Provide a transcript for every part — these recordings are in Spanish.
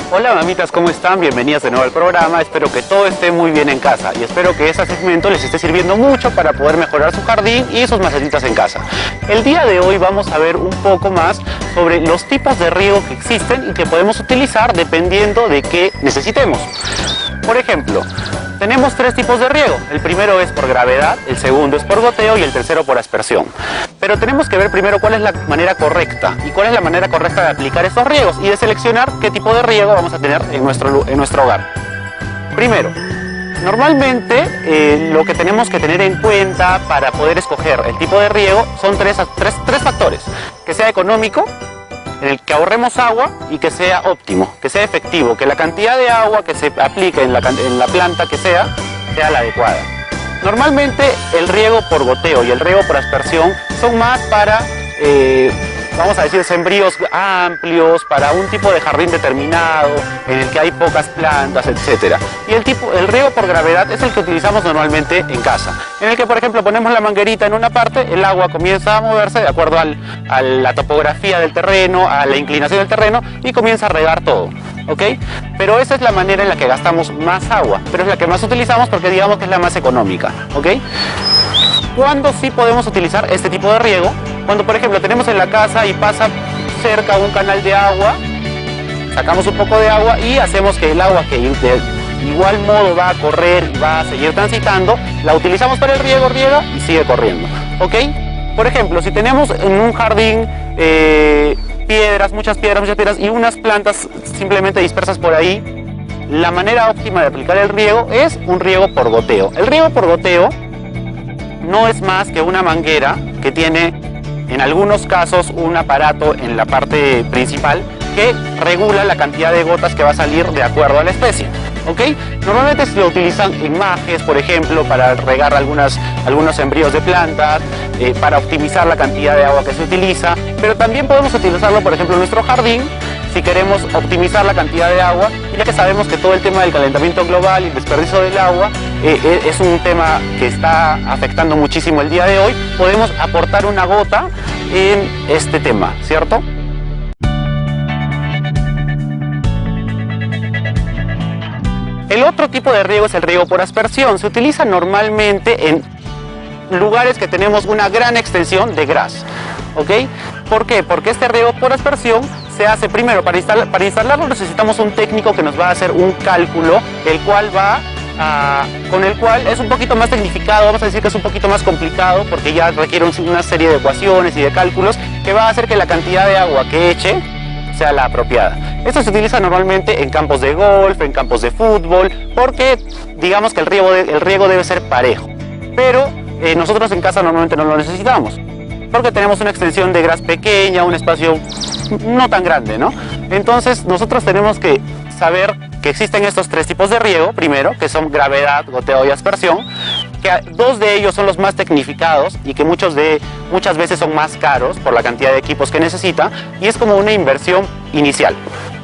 Hola mamitas, ¿cómo están? Bienvenidas de nuevo al programa. Espero que todo esté muy bien en casa y espero que este segmento les esté sirviendo mucho para poder mejorar su jardín y sus macetitas en casa. El día de hoy vamos a ver un poco más sobre los tipos de riego que existen y que podemos utilizar dependiendo de qué necesitemos. Por ejemplo, tenemos tres tipos de riego. El primero es por gravedad, el segundo es por goteo y el tercero por aspersión. Pero tenemos que ver primero cuál es la manera correcta y cuál es la manera correcta de aplicar estos riegos y de seleccionar qué tipo de riego vamos a tener en nuestro hogar. Primero, normalmente lo que tenemos que tener en cuenta para poder escoger el tipo de riego son tres factores: que sea económico, en el que ahorremos agua y que sea óptimo, que sea efectivo, que la cantidad de agua que se aplique en la planta que sea la adecuada. Normalmente el riego por goteo y el riego por aspersión son más para, vamos a decir, sembríos amplios, para un tipo de jardín determinado, en el que hay pocas plantas, etc. Y el riego por gravedad es el que utilizamos normalmente en casa, en el que, por ejemplo, ponemos la manguerita en una parte, el agua comienza a moverse de acuerdo a la topografía del terreno, a la inclinación del terreno, y comienza a regar todo, ¿ok? Pero esa es la manera en la que gastamos más agua, pero es la que más utilizamos porque digamos que es la más económica, ¿ok? ¿Cuándo sí podemos utilizar este tipo de riego? Cuando, por ejemplo, tenemos en la casa y pasa cerca un canal de agua, sacamos un poco de agua y hacemos que el agua que de igual modo va a correr y va a seguir transitando, la utilizamos para el riego, riega y sigue corriendo, ¿ok? Por ejemplo, si tenemos en un jardín muchas piedras y unas plantas simplemente dispersas por ahí, la manera óptima de aplicar el riego es un riego por goteo. El riego por goteo no es más que una manguera que tiene, en algunos casos, un aparato en la parte principal que regula la cantidad de gotas que va a salir de acuerdo a la especie, ¿ok? Normalmente se lo utilizan en majes, por ejemplo, para regar algunos sembríos de plantas, para optimizar la cantidad de agua que se utiliza, pero también podemos utilizarlo, por ejemplo, en nuestro jardín, si queremos optimizar la cantidad de agua, ya que sabemos que todo el tema del calentamiento global y el desperdicio del agua es un tema que está afectando muchísimo el día de hoy. Podemos aportar una gota en este tema, ¿cierto? El otro tipo de riego es el riego por aspersión. Se utiliza normalmente en lugares que tenemos una gran extensión de gras, ¿ok? ¿Por qué? Porque este riego por aspersión se hace primero, para instalarlo necesitamos un técnico que nos va a hacer un cálculo, con el cual es un poquito más tecnificado, vamos a decir que es un poquito más complicado, porque ya requiere una serie de ecuaciones y de cálculos que va a hacer que la cantidad de agua que eche sea la apropiada. Esto se utiliza normalmente en campos de golf, en campos de fútbol, porque digamos que el riego debe ser parejo, pero nosotros en casa normalmente no lo necesitamos, porque tenemos una extensión de gras pequeña, un espacio no tan grande, ¿no? Entonces nosotros tenemos que saber que existen estos tres tipos de riego, primero, que son gravedad, goteo y aspersión, que dos de ellos son los más tecnificados y que muchas veces son más caros por la cantidad de equipos que necesita, y es como una inversión inicial,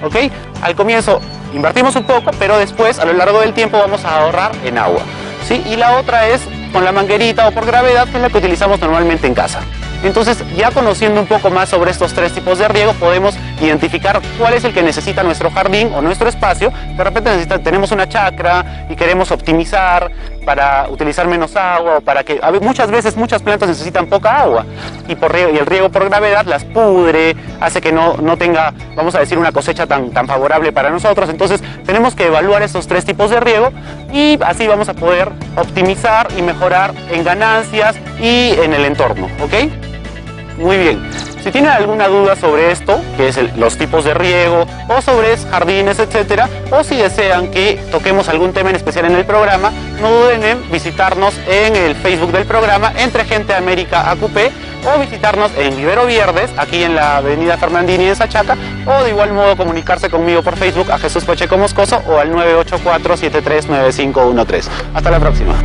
¿ok? Al comienzo invertimos un poco, pero después a lo largo del tiempo vamos a ahorrar en agua, ¿sí? Y la otra es con la manguerita o por gravedad, que es la que utilizamos normalmente en casa. Entonces, ya conociendo un poco más sobre estos tres tipos de riego, podemos identificar cuál es el que necesita nuestro jardín o nuestro espacio. De repente tenemos una chacra y queremos optimizar para utilizar menos agua, o para que muchas veces muchas plantas necesitan poca agua y el riego por gravedad las pudre, hace que no tenga, vamos a decir, una cosecha tan favorable para nosotros. Entonces tenemos que evaluar estos tres tipos de riego y así vamos a poder optimizar y mejorar en ganancias y en el entorno, ¿ok? Muy bien. Si tienen alguna duda sobre esto, que es los tipos de riego, o sobre jardines, etcétera, o si desean que toquemos algún tema en especial en el programa, no duden en visitarnos en el Facebook del programa, Entre Gente América AQP, o visitarnos en Vivero Vierdes, aquí en la avenida Fernandini en Sachaca, o de igual modo comunicarse conmigo por Facebook a Jesús Pacheco Moscoso o al 984-739513. Hasta la próxima.